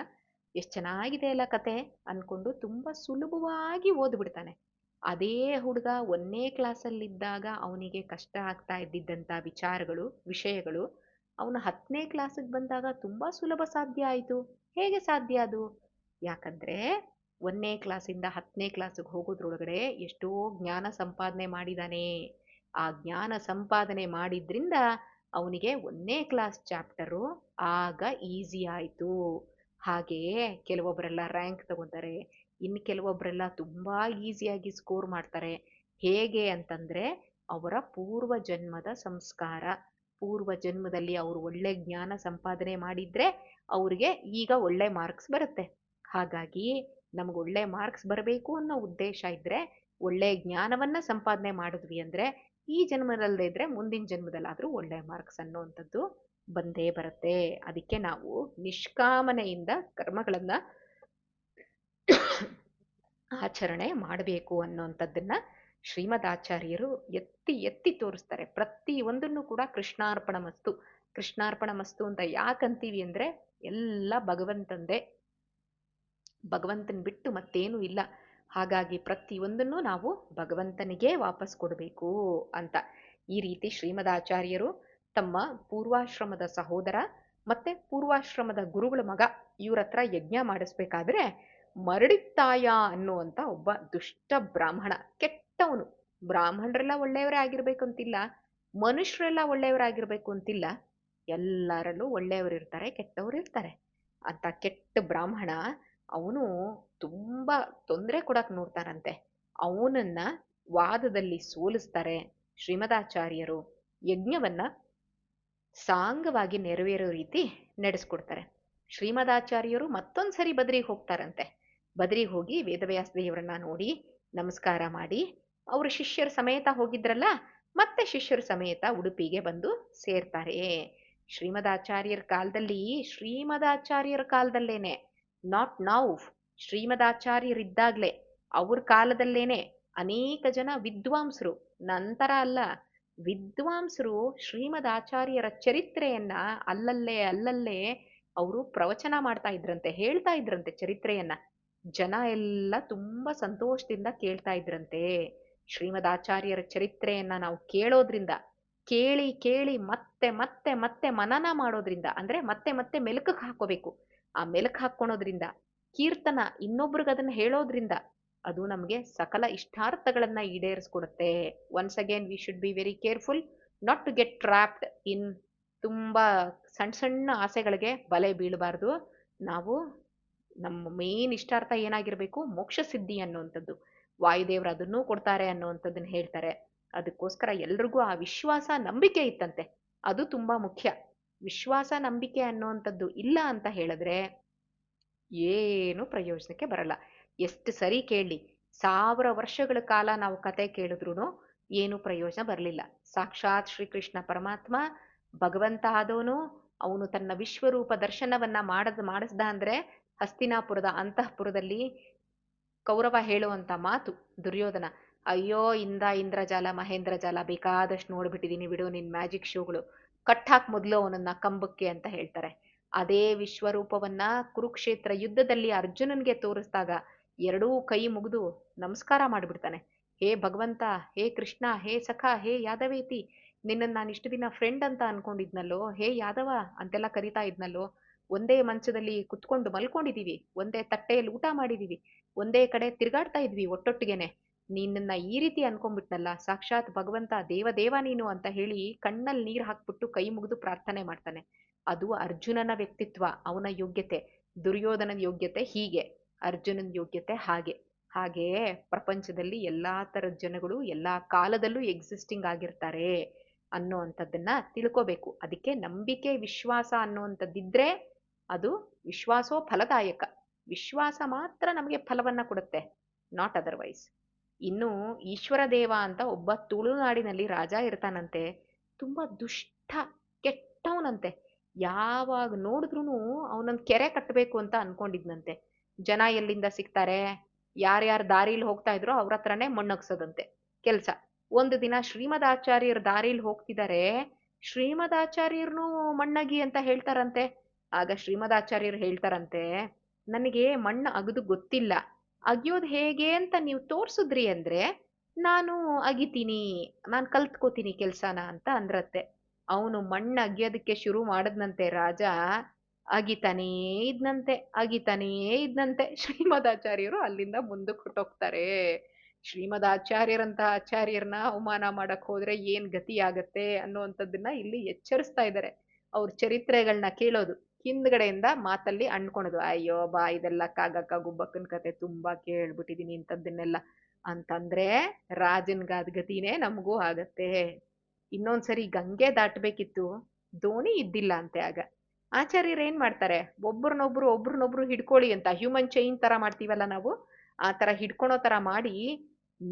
ಎಷ್ಟು ಚೆನ್ನಾಗಿದೆ ಅಲ್ಲ ಕತೆ ಅನ್ಕೊಂಡು ತುಂಬಾ ಸುಲಭವಾಗಿ ಓದ್ಬಿಡ್ತಾನೆ. ಅದೇ ಹುಡುಗ 1ನೇ ಕ್ಲಾಸಲ್ಲಿದ್ದಾಗ ಅವನಿಗೆ ಕಷ್ಟ ಆಗ್ತಾ ಇದ್ದಿದ್ದಂಥ ವಿಷಯಗಳು ಅವನು 10ನೇ ಕ್ಲಾಸಿಗೆ ಬಂದಾಗ ತುಂಬಾ ಸುಲಭ ಸಾಧ್ಯ ಆಯಿತು. ಹೇಗೆ ಸಾಧ್ಯ ಅದು? ಯಾಕಂದ್ರೆ 1ನೇ ಕ್ಲಾಸಿಂದ 10ನೇ ಕ್ಲಾಸಿಗೆ ಹೋಗೋದ್ರೊಳಗಡೆ ಎಷ್ಟೋ ಜ್ಞಾನ ಸಂಪಾದನೆ ಮಾಡಿದಾನೆ. ಆ ಜ್ಞಾನ ಸಂಪಾದನೆ ಮಾಡಿದ್ರಿಂದ ಅವನಿಗೆ 1ನೇ ಕ್ಲಾಸ್ ಚಾಪ್ಟರು ಆಗ ಈಸಿ ಆಯಿತು. ಹಾಗೆಯೇ ಕೆಲವೊಬ್ಬರೆಲ್ಲ ರ್ಯಾಂಕ್ ತಗೋತಾರೆ, ಇನ್ನು ಕೆಲವೊಬ್ಬರೆಲ್ಲ ತುಂಬಾ ಈಸಿಯಾಗಿ ಸ್ಕೋರ್ ಮಾಡ್ತಾರೆ. ಹೇಗೆ ಅಂತಂದ್ರೆ ಅವರ ಪೂರ್ವ ಜನ್ಮದ ಸಂಸ್ಕಾರ, ಪೂರ್ವ ಜನ್ಮದಲ್ಲಿ ಅವರು ಒಳ್ಳೆ ಜ್ಞಾನ ಸಂಪಾದನೆ ಮಾಡಿದ್ರೆ ಅವ್ರಿಗೆ ಈಗ ಒಳ್ಳೆ ಮಾರ್ಕ್ಸ್ ಬರುತ್ತೆ. ಹಾಗಾಗಿ ನಮ್ಗೆ ಒಳ್ಳೆ ಮಾರ್ಕ್ಸ್ ಬರಬೇಕು ಅನ್ನೋ ಉದ್ದೇಶ ಇದ್ರೆ, ಒಳ್ಳೆ ಜ್ಞಾನವನ್ನ ಸಂಪಾದನೆ ಮಾಡಿದ್ವಿ ಅಂದ್ರೆ ಈ ಜನ್ಮದಲ್ಲದೆ ಇದ್ರೆ ಮುಂದಿನ ಜನ್ಮದಲ್ಲಾದ್ರೂ ಒಳ್ಳೆ ಮಾರ್ಕ್ಸ್ ಅನ್ನೋವಂಥದ್ದು ಬಂದೇ ಬರುತ್ತೆ. ಅದಕ್ಕೆ ನಾವು ನಿಷ್ಕಾಮನೆಯಿಂದ ಕರ್ಮಗಳನ್ನ ಆಚರಣೆ ಮಾಡಬೇಕು ಅನ್ನೋಂಥದ್ದನ್ನ ಶ್ರೀಮದ್ ಆಚಾರ್ಯರು ಎತ್ತಿ ಎತ್ತಿ ತೋರಿಸ್ತಾರೆ. ಪ್ರತಿ ಒಂದನ್ನು ಕೂಡ ಕೃಷ್ಣಾರ್ಪಣ ಮಸ್ತು, ಕೃಷ್ಣಾರ್ಪಣ ಮಸ್ತು ಅಂತ ಯಾಕಂತೀವಿ ಅಂದ್ರೆ ಎಲ್ಲ ಭಗವಂತಂದೇ, ಭಗವಂತನ್ ಬಿಟ್ಟು ಮತ್ತೇನು ಇಲ್ಲ. ಹಾಗಾಗಿ ಪ್ರತಿ ಒಂದನ್ನು ನಾವು ಭಗವಂತನಿಗೆ ವಾಪಸ್ ಕೊಡಬೇಕು ಅಂತ ಈ ರೀತಿ ಶ್ರೀಮದ್ ಆಚಾರ್ಯರು ತಮ್ಮ ಪೂರ್ವಾಶ್ರಮದ ಸಹೋದರ ಮತ್ತೆ ಪೂರ್ವಾಶ್ರಮದ ಗುರುಗಳ ಮಗ ಇವ್ರ ಹತ್ರ ಯಜ್ಞ ಮಾಡಿಸ್ಬೇಕಾದ್ರೆ ಮರಡಿತ್ತಾಯ ಅನ್ನುವಂತ ಒಬ್ಬ ದುಷ್ಟ ಬ್ರಾಹ್ಮಣ, ಕೆಟ್ಟವನು. ಬ್ರಾಹ್ಮಣರೆಲ್ಲ ಒಳ್ಳೆಯವರೇ ಆಗಿರ್ಬೇಕು ಅಂತಿಲ್ಲ, ಮನುಷ್ಯರೆಲ್ಲ ಒಳ್ಳೆಯವರಾಗಿರ್ಬೇಕು ಅಂತಿಲ್ಲ, ಎಲ್ಲರಲ್ಲೂ ಒಳ್ಳೆಯವರು ಇರ್ತಾರೆ, ಕೆಟ್ಟವರು ಇರ್ತಾರೆ. ಅಂತ ಕೆಟ್ಟ ಬ್ರಾಹ್ಮಣ ಅವನು ತುಂಬಾ ತೊಂದರೆ ಕೊಡಕ್ ನೋಡ್ತಾರಂತೆ. ಅವನನ್ನ ವಾದದಲ್ಲಿ ಸೋಲಿಸ್ತಾರೆ. ಶ್ರೀಮದಾಚಾರ್ಯರು ಯಜ್ಞವನ್ನ ಸಾಂಗವಾಗಿ ನೆರವೇರೋ ರೀತಿ ನಡೆಸ್ಕೊಡ್ತಾರೆ. ಶ್ರೀಮದಾಚಾರ್ಯರು ಮತ್ತೊಂದ್ಸರಿ ಬದ್ರಿಗೆ ಹೋಗ್ತಾರಂತೆ. ಬದ್ರಿಗೆ ಹೋಗಿ ವೇದವ್ಯಾಸ ದೇವರನ್ನ ನೋಡಿ ನಮಸ್ಕಾರ ಮಾಡಿ, ಅವರು ಶಿಷ್ಯರ ಸಮೇತ ಹೋಗಿದ್ರಲ್ಲ, ಮತ್ತೆ ಶಿಷ್ಯರ ಸಮೇತ ಉಡುಪಿಗೆ ಬಂದು ಸೇರ್ತಾರೆ. ಶ್ರೀಮದಾಚಾರ್ಯರ ಕಾಲದಲ್ಲೇನೆ, ನಾಟ್ ನೌ, ಶ್ರೀಮದಾಚಾರ್ಯರಿದ್ದಾಗ್ಲೇ ಅವ್ರ ಕಾಲದಲ್ಲೇನೆ ಅನೇಕ ಜನ ವಿದ್ವಾಂಸರು, ನಂತರ ಅಲ್ಲ, ವಿದ್ವಾಂಸರು ಶ್ರೀಮದ್ ಆಚಾರ್ಯರ ಚರಿತ್ರೆಯನ್ನ ಅಲ್ಲಲ್ಲೇ ಅವರು ಪ್ರವಚನ ಮಾಡ್ತಾ ಇದ್ರಂತೆ, ಹೇಳ್ತಾ ಇದ್ರಂತೆ ಚರಿತ್ರೆಯನ್ನ. ಜನ ಎಲ್ಲ ತುಂಬಾ ಸಂತೋಷದಿಂದ ಕೇಳ್ತಾ ಇದ್ರಂತೆ. ಶ್ರೀಮದ್ ಆಚಾರ್ಯರ ಚರಿತ್ರೆಯನ್ನ ನಾವು ಕೇಳೋದ್ರಿಂದ, ಕೇಳಿ ಕೇಳಿ ಮತ್ತೆ ಮತ್ತೆ ಮತ್ತೆ ಮನನ ಮಾಡೋದ್ರಿಂದ, ಅಂದ್ರೆ ಮತ್ತೆ ಮತ್ತೆ ಮೆಲುಕಕ್ಕೆ ಹಾಕೋಬೇಕು, ಆ ಮೆಲುಕು ಹಾಕೊಳೋದ್ರಿಂದ, ಕೀರ್ತನ ಇನ್ನೊಬ್ರಿಗೆ ಅದನ್ನ ಹೇಳೋದ್ರಿಂದ ಅದು ನಮ್ಗೆ ಸಕಲ ಇಷ್ಟಾರ್ಥಗಳನ್ನ ಈಡೇರಿಸ್ಕೊಡುತ್ತೆ. Once again we should be very careful not to get trapped in ತುಂಬಾ ಸಣ್ಣ ಸಣ್ಣ ಆಸೆಗಳಿಗೆ ಬಲೆ ಬೀಳಬಾರ್ದು. ನಾವು ನಮ್ಮ ಮೇನ್ ಇಷ್ಟಾರ್ಥ ಏನಾಗಿರ್ಬೇಕು? ಮೋಕ್ಷ ಸಿದ್ಧಿ ಅನ್ನುವಂಥದ್ದು. ವಾಯುದೇವರು ಅದನ್ನೂ ಕೊಡ್ತಾರೆ ಅನ್ನುವಂಥದ್ದನ್ನ ಹೇಳ್ತಾರೆ. ಅದಕ್ಕೋಸ್ಕರ ಎಲ್ರಿಗೂ ಆ ವಿಶ್ವಾಸ ನಂಬಿಕೆ ಇತ್ತಂತೆ, ಅದು ತುಂಬಾ ಮುಖ್ಯ. ವಿಶ್ವಾಸ ನಂಬಿಕೆ ಅನ್ನುವಂಥದ್ದು ಇಲ್ಲ ಅಂತ ಹೇಳಿದ್ರೆ ಏನು ಪ್ರಯೋಜನಕ್ಕೆ ಬರಲ್ಲ. ಎಷ್ಟು ಸರಿ ಕೇಳಿ, 1000 ವರ್ಷಗಳ ಕಾಲ ನಾವು ಕತೆ ಕೇಳಿದ್ರು ಏನು ಪ್ರಯೋಜನ ಬರಲಿಲ್ಲ. ಸಾಕ್ಷಾತ್ ಶ್ರೀಕೃಷ್ಣ ಪರಮಾತ್ಮ ಭಗವಂತ ಆದವನು, ಅವನು ತನ್ನ ವಿಶ್ವರೂಪ ದರ್ಶನವನ್ನ ಮಾಡಿಸ್ದ ಅಂದ್ರೆ ಹಸ್ತಿನಾಪುರದ ಅಂತಃಪುರದಲ್ಲಿ ಕೌರವ ಹೇಳುವಂತ ಮಾತು ದುರ್ಯೋಧನ, ಅಯ್ಯೋ ಇಂದ್ರಜಾಲ ಮಹೇಂದ್ರ ಜಾಲ ಬೇಕಾದಷ್ಟು ನೋಡ್ಬಿಟ್ಟಿದೀನಿ ಬಿಡು ನಿನ್ ಮ್ಯಾಜಿಕ್ ಶೋಗಳು, ಕಟ್ಟಾಕ್ ಮೊದಲು ಅವನನ್ನ ಕಂಬಕ್ಕೆ ಅಂತ ಹೇಳ್ತಾರೆ. ಅದೇ ವಿಶ್ವರೂಪವನ್ನ ಕುರುಕ್ಷೇತ್ರ ಯುದ್ಧದಲ್ಲಿ ಅರ್ಜುನನ್ಗೆ ತೋರಿಸಿದಾಗ ಎರಡೂ ಕೈ ಮುಗಿದು ನಮಸ್ಕಾರ ಮಾಡ್ಬಿಡ್ತಾನೆ. ಹೇ ಭಗವಂತ, ಹೇ ಕೃಷ್ಣ, ಹೇ ಸಖ, ಹೇ ಯಾದವೇತಿ, ನಿನ್ನನ್ನು ನಾನು ಇಷ್ಟು ದಿನ ಫ್ರೆಂಡ್ ಅಂತ ಅನ್ಕೊಂಡಿದ್ನಲ್ಲೋ, ಹೇ ಯಾದವ ಅಂತೆಲ್ಲ ಕರಿತಾ ಇದ್ನಲ್ಲೋ, ಒಂದೇ ಮಂಚದಲ್ಲಿ ಕುತ್ಕೊಂಡು ಮಲ್ಕೊಂಡಿದೀವಿ, ಒಂದೇ ತಟ್ಟೆಯಲ್ಲಿ ಊಟ ಮಾಡಿದೀವಿ, ಒಂದೇ ಕಡೆ ತಿರ್ಗಾಡ್ತಾ ಇದ್ವಿ ಒಟ್ಟೊಟ್ಟಿಗೆನೆ, ನಿನ್ನನ್ನ ಈ ರೀತಿ ಅನ್ಕೊಂಡ್ಬಿಟ್ನಲ್ಲ, ಸಾಕ್ಷಾತ್ ಭಗವಂತ ದೇವ ನೀನು ಅಂತ ಹೇಳಿ ಕಣ್ಣಲ್ಲಿ ನೀರು ಹಾಕ್ಬಿಟ್ಟು ಕೈ ಮುಗಿದು ಪ್ರಾರ್ಥನೆ ಮಾಡ್ತಾನೆ. ಅದು ಅರ್ಜುನನ ವ್ಯಕ್ತಿತ್ವ, ಅವನ ಯೋಗ್ಯತೆ. ದುರ್ಯೋಧನನ ಯೋಗ್ಯತೆ ಹೀಗೆ, ಅರ್ಜುನನ ಯೋಗ್ಯತೆ ಹಾಗೆ. ಹಾಗೆಯೇ ಪ್ರಪಂಚದಲ್ಲಿ ಎಲ್ಲಾ ತರದ ಜನಗಳು ಎಲ್ಲಾ ಕಾಲದಲ್ಲೂ ಎಕ್ಸಿಸ್ಟಿಂಗ್ ಆಗಿರ್ತಾರೆ ಅನ್ನೋ ಅಂಥದ್ದನ್ನ ತಿಳ್ಕೋಬೇಕು. ಅದಕ್ಕೆ ನಂಬಿಕೆ ವಿಶ್ವಾಸ ಅನ್ನುವಂಥದ್ದಿದ್ರೆ ಅದು ವಿಶ್ವಾಸೋ ಫಲದಾಯಕ. ವಿಶ್ವಾಸ ಮಾತ್ರ ನಮಗೆ ಫಲವನ್ನ ಕೊಡುತ್ತೆ, ನಾಟ್ ಅದರ್ವೈಸ್. ಇನ್ನು ಈಶ್ವರ ದೇವ ಅಂತ ಒಬ್ಬ ತುಳುನಾಡಿನಲ್ಲಿ ರಾಜ ಇರ್ತಾನಂತೆ. ತುಂಬಾ ದುಷ್ಟ, ಕೆಟ್ಟವನಂತೆ. ಯಾವಾಗ ನೋಡಿದ್ರು ಅವನೊಂದ್ ಕೆರೆ ಕಟ್ಟಬೇಕು ಅಂತ ಅನ್ಕೊಂಡಿದ್ನಂತೆ. ಜನ ಎಲ್ಲಿಂದ ಸಿಗ್ತಾರೆ, ಯಾರ್ಯಾರ ದಾರಿಲಿ ಹೋಗ್ತಾ ಇದ್ರು ಅವ್ರ ಹತ್ರನೇ ಮಣ್ಣಗ್ಸೋದಂತೆ ಕೆಲ್ಸ. ಒಂದು ದಿನ ಶ್ರೀಮದಾಚಾರ್ಯರ ದಾರಿಲಿ ಹೋಗ್ತಿದ್ದಾರೆ, ಶ್ರೀಮದಾಚಾರ್ಯರ್ನು ಮಣ್ಣಗಿ ಅಂತ ಹೇಳ್ತಾರಂತೆ. ಆಗ ಶ್ರೀಮದಾಚಾರ್ಯರು ಹೇಳ್ತಾರಂತೆ, ನನಗೆ ಮಣ್ಣು ಅಗದು ಗೊತ್ತಿಲ್ಲ, ಅಗಿಯೋದು ಹೇಗೆ ಅಂತ ನೀವು ತೋರ್ಸುದ್ರಿ ಅಂದ್ರೆ ನಾನು ಅಗಿತೀನಿ, ನಾನು ಕಲ್ತ್ಕೋತೀನಿ ಕೆಲ್ಸನ ಅಂತ ಅಂದ್ರತ್ತೆ. ಅವನು ಮಣ್ಣು ಅಗಿಯೋದಕ್ಕೆ ಶುರು ಮಾಡದ್ನಂತೆ ರಾಜ. ಅಗಿತಾನೇ ಇದ್ನಂತೆ, ಅಗಿತಾನೇ ಇದ್ನಂತೆ. ಶ್ರೀಮದಾಚಾರ್ಯರು ಅಲ್ಲಿಂದ ಮುಂದಕ್ಕೆ ಹೊರಟೋಗ್ತಾರೆ. ಶ್ರೀಮದಾಚಾರ್ಯರಂತಹ ಆಚಾರ್ಯರನ್ನ ಅವಮಾನ ಮಾಡಕ್ ಹೋದ್ರೆ ಏನ್ ಗತಿ ಆಗತ್ತೆ ಅನ್ನುವಂಥದ್ದನ್ನ ಇಲ್ಲಿ ಎಚ್ಚರಿಸ್ತಾ ಇದ್ದಾರೆ. ಅವ್ರ ಚರಿತ್ರೆಗಳನ್ನ ಕೇಳೋದು, ಹಿಂದ್ಗಡೆಯಿಂದ ಮಾತಲ್ಲಿ ಅನ್ಕೊಳೋದು, ಅಯ್ಯೋ ಬಾ ಇದೆಲ್ಲ ಕಾಗಕ್ಕ ಗುಬ್ಬಕ್ಕನ್ ಕತೆ ತುಂಬಾ ಕೇಳ್ಬಿಟ್ಟಿದೀನಿ ಇಂಥದ್ದನ್ನೆಲ್ಲ ಅಂತಂದ್ರೆ ರಾಜನ್ಗಾದ್ ಗತಿನೇ ನಮಗೂ ಆಗತ್ತೆ. ಇನ್ನೊಂದ್ಸರಿ ಗಂಗೆ ದಾಟ್ಬೇಕಿತ್ತು, ದೋಣಿ ಇದ್ದಿಲ್ಲ ಅಂತೆ. ಆಗ ಆಚಾರ್ಯರು ಏನ್ ಮಾಡ್ತಾರೆ, ಒಬ್ರನ್ನೊಬ್ರು ಹಿಡ್ಕೊಳ್ಳಿ ಅಂತ, ಹ್ಯೂಮನ್ ಚೈನ್ ತರ ಮಾಡ್ತೀವಲ್ಲ ನಾವು, ಆ ತರ ಹಿಡ್ಕೊಳೋ ತರ ಮಾಡಿ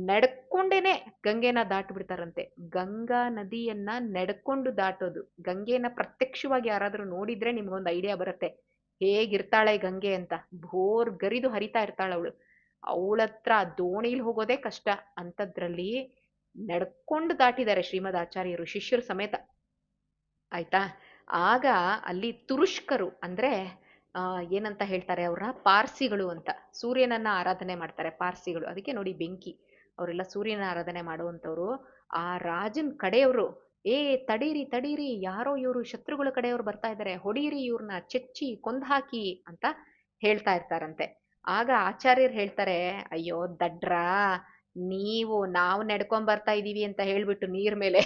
ನಡ್ಕೊಂಡೇನೆ ಗಂಗೆನ ದಾಟ್ಬಿಡ್ತಾರಂತೆ. ಗಂಗಾ ನದಿಯನ್ನ ನಡ್ಕೊಂಡು ದಾಟೋದು. ಗಂಗೆನ ಪ್ರತ್ಯಕ್ಷವಾಗಿ ಯಾರಾದ್ರೂ ನೋಡಿದ್ರೆ ನಿಮ್ಗೊಂದು ಐಡಿಯಾ ಬರುತ್ತೆ ಹೇಗಿರ್ತಾಳೆ ಗಂಗೆ ಅಂತ. ಭೋರ್ ಗರಿದು ಹರಿತಾ ಇರ್ತಾಳ ಅವಳು. ಅವಳತ್ರ ದೋಣಿಲ್ ಹೋಗೋದೇ ಕಷ್ಟ, ಅಂತದ್ರಲ್ಲಿ ನಡ್ಕೊಂಡು ದಾಟಿದ್ದಾರೆ ಶ್ರೀಮದ್ ಆಚಾರ್ಯರು ಶಿಷ್ಯರು ಸಮೇತ. ಆಯ್ತಾ. ಆಗ ಅಲ್ಲಿ ತುರುಷ್ಕರು ಅಂದ್ರೆ ಏನಂತ ಹೇಳ್ತಾರೆ ಅವ್ರನ್ನ, ಪಾರ್ಸಿಗಳು ಅಂತ. ಸೂರ್ಯನನ್ನ ಆರಾಧನೆ ಮಾಡ್ತಾರೆ ಪಾರ್ಸಿಗಳು, ಅದಕ್ಕೆ ನೋಡಿ ಬೆಂಕಿ. ಅವರೆಲ್ಲ ಸೂರ್ಯನ ಆರಾಧನೆ ಮಾಡುವಂಥವ್ರು. ಆ ರಾಜನ್ ಕಡೆಯವರು, ಏ ತಡೀರಿ ತಡೀರಿ, ಯಾರೋ ಇವರು ಶತ್ರುಗಳ ಕಡೆಯವ್ರು ಬರ್ತಾ ಇದ್ದಾರೆ, ಹೊಡೀರಿ ಇವ್ರನ್ನ, ಚೆಚ್ಚಿ ಕೊಂದ್ ಹಾಕಿ ಅಂತ ಹೇಳ್ತಾ ಇರ್ತಾರಂತೆ. ಆಗ ಆಚಾರ್ಯರು ಹೇಳ್ತಾರೆ, ಅಯ್ಯೋ ದಡ್ರಾ, ನಾವು ನಡ್ಕೊಂಡ್ ಬರ್ತಾ ಇದೀವಿ ಅಂತ ಹೇಳ್ಬಿಟ್ಟು ನೀರ್ ಮೇಲೆ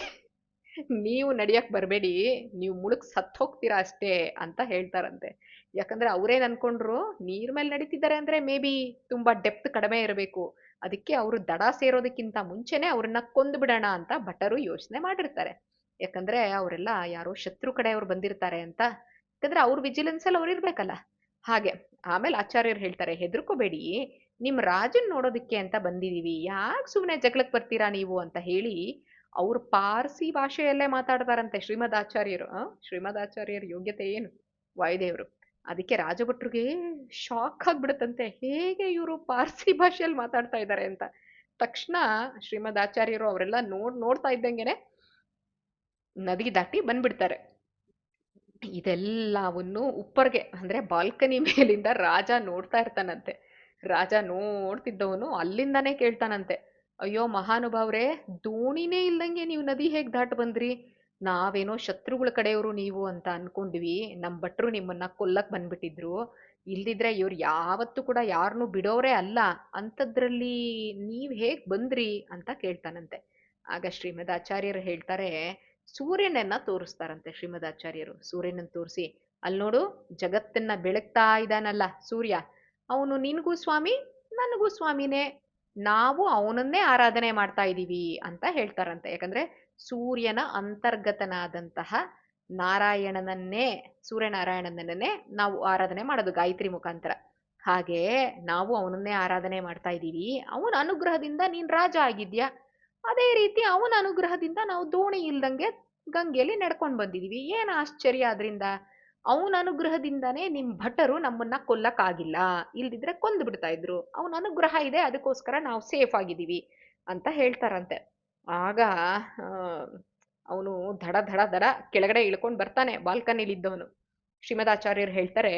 ನೀವು ನಡಿಯಕ್ ಬರ್ಬೇಡಿ, ನೀವು ಮುಳುಗ್ ಸತ್ ಹೋಗ್ತೀರಾ ಅಷ್ಟೇ ಅಂತ ಹೇಳ್ತಾರಂತೆ. ಯಾಕಂದ್ರೆ ಅವ್ರೇನ್ ಅನ್ಕೊಂಡ್ರು, ನೀರ್ ಮೇಲೆ ನಡೀತಿದ್ದಾರೆ ಅಂದ್ರೆ ಮೇ ಬಿ ತುಂಬಾ ಡೆಪ್ತ್ ಕಡಿಮೆ ಇರಬೇಕು, ಅದಕ್ಕೆ ಅವರು ದಡ ಸೇರೋದಕ್ಕಿಂತ ಮುಂಚೆನೆ ಅವ್ರನ್ನ ಕೊಂದು ಬಿಡೋಣ ಅಂತ ಭಟರು ಯೋಚನೆ ಮಾಡಿರ್ತಾರೆ. ಯಾಕಂದ್ರೆ ಅವರೆಲ್ಲ ಯಾರೋ ಶತ್ರು ಕಡೆಯವ್ರು ಬಂದಿರ್ತಾರೆ ಅಂತ. ಯಾಕಂದ್ರೆ ಅವ್ರ ವಿಜಿಲೆನ್ಸ್ ಅಲ್ಲಿ ಅವ್ರು ಇರ್ಬೇಕಲ್ಲ. ಹಾಗೆ ಆಮೇಲೆ ಆಚಾರ್ಯರು ಹೇಳ್ತಾರೆ, ಹೆದರ್ಕೋಬೇಡಿ, ನಿಮ್ ರಾಜನ್ ನೋಡೋದಿಕ್ಕೆ ಅಂತ ಬಂದಿದೀವಿ, ಯಾಕೆ ಸುಮ್ನೆ ಜಗಳಕ್ ಬರ್ತೀರಾ ನೀವು ಅಂತ ಹೇಳಿ ಅವ್ರು ಪಾರ್ಸಿ ಭಾಷೆಯಲ್ಲೇ ಮಾತಾಡ್ತಾರಂತೆ ಶ್ರೀಮದ್ ಆಚಾರ್ಯರು. ಶ್ರೀಮದ್ ಆಚಾರ್ಯರ ಯೋಗ್ಯತೆ ಏನು, ವಾಯುದೇವರು. ಅದಕ್ಕೆ ರಾಜಭಟ್ರಿಗೆ ಶಾಕ್ ಆಗ್ಬಿಡುತ್ತಂತೆ, ಹೇಗೆ ಇವರು ಪಾರ್ಸಿ ಭಾಷೆಯಲ್ಲಿ ಮಾತಾಡ್ತಾ ಇದ್ದಾರೆ ಅಂತ. ತಕ್ಷಣ ಶ್ರೀಮದ್ ಆಚಾರ್ಯರು ಅವರೆಲ್ಲ ನೋಡ್ತಾ ಇದ್ದಂಗೆನೆ ನದಿ ದಾಟಿ ಬಂದ್ಬಿಡ್ತಾರೆ. ಇದೆಲ್ಲವನ್ನು ಉಪ್ಪರ್ಗೆ ಅಂದ್ರೆ ಬಾಲ್ಕನಿ ಮೇಲಿಂದ ರಾಜ ನೋಡ್ತಾ ಇರ್ತಾನಂತೆ. ರಾಜ ನೋಡ್ತಿದ್ದವನು ಅಲ್ಲಿಂದಾನೇ ಕೇಳ್ತಾನಂತೆ, ಅಯ್ಯೋ ಮಹಾನುಭಾವ್ರೆ, ದೋಣಿನೇ ಇಲ್ದಂಗೆ ನೀವು ನದಿ ಹೇಗ್ ದಾಟ್ ಬಂದ್ರಿ? ನಾವೇನೋ ಶತ್ರುಗಳ ಕಡೆಯವರು ನೀವು ಅಂತ ಅನ್ಕೊಂಡ್ವಿ, ನಮ್ ಭಟ್ರು ನಿಮ್ಮನ್ನ ಕೊಲ್ಲಕ್ ಬಂದ್ಬಿಟ್ಟಿದ್ರು, ಇಲ್ದಿದ್ರೆ ಇವ್ರು ಯಾವತ್ತೂ ಕೂಡ ಯಾರನ್ನೂ ಬಿಡೋರೇ ಅಲ್ಲ, ಅಂಥದ್ರಲ್ಲಿ ನೀವ್ ಹೇಗ್ ಬಂದ್ರಿ ಅಂತ ಕೇಳ್ತಾನಂತೆ. ಆಗ ಶ್ರೀಮದ್ ಆಚಾರ್ಯರು ಹೇಳ್ತಾರೆ, ಸೂರ್ಯನನ್ನ ತೋರಿಸ್ತಾರಂತೆ ಶ್ರೀಮದ್ ಆಚಾರ್ಯರು. ಸೂರ್ಯನನ್ನ ತೋರಿಸಿ, ಅಲ್ಲಿ ನೋಡು ಜಗತ್ತನ್ನ ಬೆಳಗ್ತಾ ಇದ್ದಾನಲ್ಲ ಸೂರ್ಯ, ಅವನು ನಿನ್ಗೂ ಸ್ವಾಮಿ ನನಗೂ ಸ್ವಾಮಿನೇ, ನಾವು ಅವನನ್ನೇ ಆರಾಧನೆ ಮಾಡ್ತಾ ಇದ್ದೀವಿ ಅಂತ ಹೇಳ್ತಾರಂತೆ. ಯಾಕಂದ್ರೆ ಸೂರ್ಯನ ಅಂತರ್ಗತನಾದಂತಹ ನಾರಾಯಣನನ್ನೇ, ಸೂರ್ಯನಾರಾಯಣನನ್ನೇ ನಾವು ಆರಾಧನೆ ಮಾಡೋದು ಗಾಯತ್ರಿ ಮುಖಾಂತರ. ಹಾಗೆ ನಾವು ಅವನನ್ನೇ ಆರಾಧನೆ ಮಾಡ್ತಾ ಇದ್ದೀವಿ. ಅವನ ಅನುಗ್ರಹದಿಂದ ನೀನ್ ರಾಜ ಆಗಿದ್ಯಾ, ಅದೇ ರೀತಿ ಅವನ ಅನುಗ್ರಹದಿಂದ ನಾವು ದೋಣಿ ಇಲ್ದಂಗೆ ಗಂಗೆಯಲ್ಲಿ ನಡ್ಕೊಂಡ್ ಬಂದಿದೀವಿ. ಏನ್ ಆಶ್ಚರ್ಯ ಅದ್ರಿಂದ? ಅವನ ಅನುಗ್ರಹದಿಂದಾನೇ ನಿಮ್ ಭಟರು ನಮ್ಮನ್ನ ಕೊಲ್ಲಕ್ ಆಗಿಲ್ಲ, ಇಲ್ದಿದ್ರೆ ಕೊಂದು ಬಿಡ್ತಾ ಇದ್ರು. ಅವನ ಅನುಗ್ರಹ ಇದೆ, ಅದಕ್ಕೋಸ್ಕರ ನಾವು ಸೇಫ್ ಆಗಿದ್ದೀವಿ ಅಂತ ಹೇಳ್ತಾರಂತೆ. ಆಗ ಅವನು ದಡ ದಡ ದಡ ಕೆಳಗಡೆ ಇಳ್ಕೊಂಡ್ ಬರ್ತಾನೆ ಬಾಲ್ಕನಿಲಿದ್ದವನು. ಶ್ರೀಮದಾಚಾರ್ಯರು ಹೇಳ್ತಾರೆ,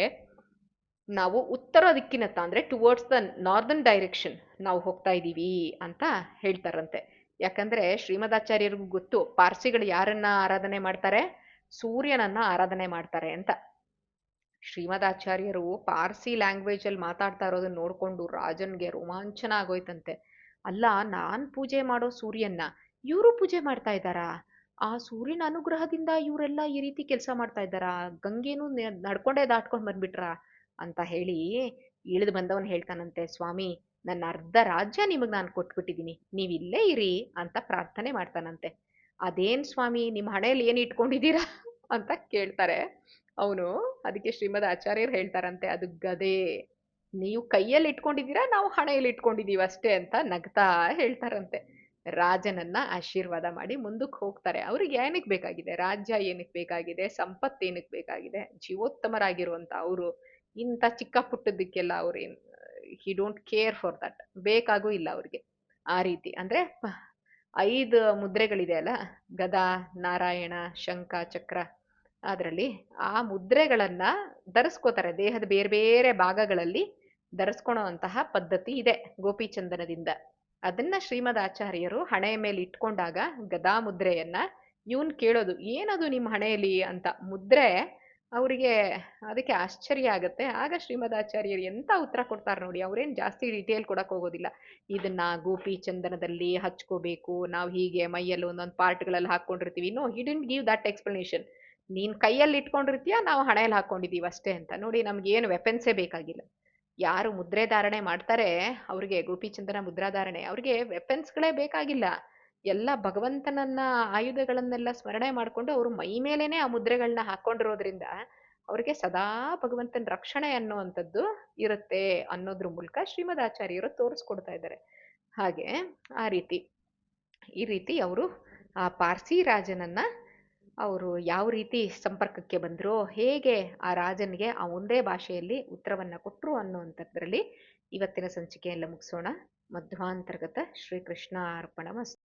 ನಾವು ಉತ್ತರ ದಿಕ್ಕಿನತ್ತ ಅಂದ್ರೆ ಟುವರ್ಡ್ಸ್ ದ ನಾರ್ದರ್ನ್ ಡೈರೆಕ್ಷನ್ ನಾವು ಹೋಗ್ತಾ ಇದ್ದೀವಿ ಅಂತ ಹೇಳ್ತಾರಂತೆ. ಯಾಕಂದ್ರೆ ಶ್ರೀಮದಾಚಾರ್ಯರಿಗೂ ಗೊತ್ತು ಪಾರ್ಸಿಗಳು ಯಾರನ್ನ ಆರಾಧನೆ ಮಾಡ್ತಾರೆ, ಸೂರ್ಯನನ್ನ ಆರಾಧನೆ ಮಾಡ್ತಾರೆ ಅಂತ. ಶ್ರೀಮದಾಚಾರ್ಯರು ಪಾರ್ಸಿ ಲ್ಯಾಂಗ್ವೇಜ್ ಅಲ್ಲಿ ಮಾತಾಡ್ತಾ ಇರೋದನ್ನ ನೋಡ್ಕೊಂಡು ರಾಜನ್ಗೆ ರೋಮಾಂಚನ ಆಗೋಯ್ತಂತೆ. ಅಲ್ಲ, ನಾನ್ ಪೂಜೆ ಮಾಡೋ ಸೂರ್ಯನ್ನ ಇವರು ಪೂಜೆ ಮಾಡ್ತಾ ಇದ್ದಾರಾ? ಆ ಸೂರ್ಯನ ಅನುಗ್ರಹದಿಂದ ಇವರೆಲ್ಲ ಈ ರೀತಿ ಕೆಲಸ ಮಾಡ್ತಾ ಇದ್ದಾರಾ? ಗಂಗೆನೂ ನಡ್ಕೊಂಡೇ ದಾಟ್ಕೊಂಡ್ ಬಂದ್ಬಿಟ್ರಾ ಅಂತ ಹೇಳಿ ಇಳಿದು ಬಂದವನ್ ಹೇಳ್ತಾನಂತೆ, ಸ್ವಾಮಿ ನನ್ನ ಅರ್ಧ ರಾಜ್ಯ ನಿಮಗ್ ನಾನು ಕೊಟ್ಬಿಟ್ಟಿದೀನಿ, ನೀವ್ ಇಲ್ಲೇ ಇರಿ ಅಂತ ಪ್ರಾರ್ಥನೆ ಮಾಡ್ತಾನಂತೆ. ಅದೇನ್ ಸ್ವಾಮಿ ನಿಮ್ ಹಣೆಯಲ್ಲಿ ಏನ್ ಇಟ್ಕೊಂಡಿದ್ದೀರಾ ಅಂತ ಕೇಳ್ತಾರೆ. ಅವನು ಅದಕ್ಕೆ ಶ್ರೀಮದ್ ಆಚಾರ್ಯರು ಹೇಳ್ತಾರಂತೆ, ಅದು ಗದೆ, ನೀವು ಕೈಯಲ್ಲಿ ಇಟ್ಕೊಂಡಿದ್ದೀರಾ, ನಾವು ಹಣೆಯಲ್ಲಿ ಇಟ್ಕೊಂಡಿದೀವಿ ಅಷ್ಟೇ ಅಂತ ನಗ್ತಾ ಹೇಳ್ತಾರಂತೆ. ರಾಜನನ್ನ ಆಶೀರ್ವಾದ ಮಾಡಿ ಮುಂದಕ್ಕೆ ಹೋಗ್ತಾರೆ. ಅವ್ರಿಗೆ ಏನಕ್ಕೆ ಬೇಕಾಗಿದೆ ರಾಜ್ಯ, ಏನಕ್ಕೆ ಬೇಕಾಗಿದೆ ಸಂಪತ್ತು, ಏನಕ್ಕೆ ಬೇಕಾಗಿದೆ? ಜೀವೋತ್ತಮರಾಗಿರುವಂತ ಅವರು ಇಂಥ ಚಿಕ್ಕ ಪುಟ್ಟದಕ್ಕೆಲ್ಲ ಅವ್ರೇನ್, he don't care for that, ಬೇಕಾಗೂ ಇಲ್ಲ ಅವ್ರಿಗೆ. ಆ ರೀತಿ ಅಂದ್ರೆ 5 ಮುದ್ರೆಗಳಿದೆ ಅಲ್ಲ, ಗದಾ, ನಾರಾಯಣ, ಶಂಖ, ಚಕ್ರ, ಅದರಲ್ಲಿ ಆ ಮುದ್ರೆಗಳನ್ನ ಧರಿಸ್ಕೋತಾರೆ ದೇಹದ ಬೇರೆ ಬೇರೆ ಭಾಗಗಳಲ್ಲಿ, ಧರಿಸ್ಕೊಳೋ ಅಂತಹ ಪದ್ಧತಿ ಇದೆ ಗೋಪಿಚಂದನದಿಂದ. ಅದನ್ನ ಶ್ರೀಮದ್ ಆಚಾರ್ಯರು ಹಣೆಯ ಮೇಲೆ ಇಟ್ಕೊಂಡಾಗ ಗದಾ ಮುದ್ರೆಯನ್ನ ಇವನ್ ಕೇಳೋದು, ಏನದು ನಿಮ್ ಹಣೆಯಲ್ಲಿ ಅಂತ. ಮುದ್ರೆ ಅವರಿಗೆ ಅದಕ್ಕೆ ಆಶ್ಚರ್ಯ ಆಗತ್ತೆ. ಆಗ ಶ್ರೀಮದ್ ಆಚಾರ್ಯರು ಎಂತ ಉತ್ತರ ಕೊಡ್ತಾರೆ ನೋಡಿ, ಅವ್ರೇನ್ ಜಾಸ್ತಿ ಡಿಟೇಲ್ ಕೊಡಕ್ ಹೋಗೋದಿಲ್ಲ. ಇದನ್ನ ಗೋಪಿ ಚಂದನದಲ್ಲಿ ಹಚ್ಕೋಬೇಕು, ನಾವು ಹೀಗೆ ಮೈಯಲ್ಲಿ ಒಂದೊಂದು ಪಾರ್ಟ್ಗಳಲ್ಲಿ ಹಾಕೊಂಡಿರ್ತೀವಿ. No, he didn't give that explanation. ನೀನ್ ಕೈಯಲ್ಲಿ ಇಟ್ಕೊಂಡಿರ್ತೀಯ, ನಾವು ಹಣೆಯಲ್ಲಿ ಹಾಕೊಂಡಿದೀವಿ ಅಷ್ಟೇ ಅಂತ. ನೋಡಿ, ನಮ್ಗೆ ಏನು ವೆಪನ್ಸೇ ಬೇಕಾಗಿಲ್ಲ. ಯಾರು ಮುದ್ರೆ ಧಾರಣೆ ಮಾಡ್ತಾರೆ ಅವ್ರಿಗೆ ಗೋಪಿಚಂದನ ಮುದ್ರಾಧಾರಣೆ, ಅವ್ರಿಗೆ ವೆಪನ್ಸ್ಗಳೇ ಬೇಕಾಗಿಲ್ಲ. ಎಲ್ಲ ಭಗವಂತನನ್ನ ಆಯುಧಗಳನ್ನೆಲ್ಲ ಸ್ಮರಣೆ ಮಾಡ್ಕೊಂಡು ಅವರು ಮೈ ಮೇಲೇನೆ ಆ ಮುದ್ರೆಗಳನ್ನ ಹಾಕೊಂಡಿರೋದ್ರಿಂದ ಅವ್ರಿಗೆ ಸದಾ ಭಗವಂತನ ರಕ್ಷಣೆ ಅನ್ನುವಂಥದ್ದು ಇರುತ್ತೆ ಅನ್ನೋದ್ರ ಮೂಲಕ ಶ್ರೀಮದ್ ಆಚಾರ್ಯರು ತೋರಿಸ್ಕೊಡ್ತಾ ಇದ್ದಾರೆ. ಹಾಗೆ ಆ ರೀತಿ ಈ ರೀತಿ ಅವರು ಆ ಪಾರ್ಸಿ ರಾಜನನ್ನ ಅವರು ಯಾವ ರೀತಿ ಸಂಪರ್ಕಕ್ಕೆ ಬಂದ್ರು, ಹೇಗೆ ಆ ರಾಜನಿಗೆ ಆ ಒಂದೇ ಭಾಷೆಯಲ್ಲಿ ಉತ್ತರವನ್ನ ಕೊಟ್ರು ಅನ್ನುವಂಥದ್ರಲ್ಲಿ ಇವತ್ತಿನ ಸಂಚಿಕೆಯೆಲ್ಲ ಮುಗಿಸೋಣ. ಮಧ್ವಾಂತರ್ಗತ ಶ್ರೀಕೃಷ್ಣ ಅರ್ಪಣಮಸ್ತು.